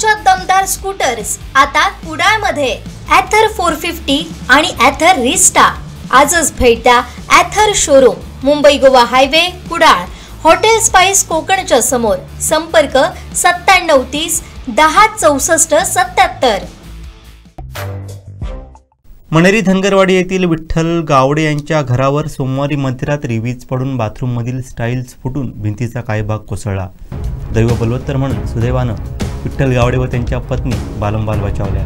ॲथरच्या दमदार स्कूटर्स आता कुडाळमध्ये ॲथर 450 आणि ॲथर रिस्टा। आजच भेट द्या Ather showroom, Mumbai Goa highway, Kudal, hotel spice कोकणच्या समोर। संपर्क 9730 10 64 77। मणेरी धनगरवाडी येथील विठ्ठल गावडे यांच्या घरावर सोमवारी मध्यरात्री वीज पडून बाथरूममधील स्टाईल्स फुटून भिंतीचा काही भाग कोसळला। दैव बलवत्तर म्हणून सुदैवानं विठ्ठल गावडे व त्यांच्या पत्नी बालंबाल बचावल्या।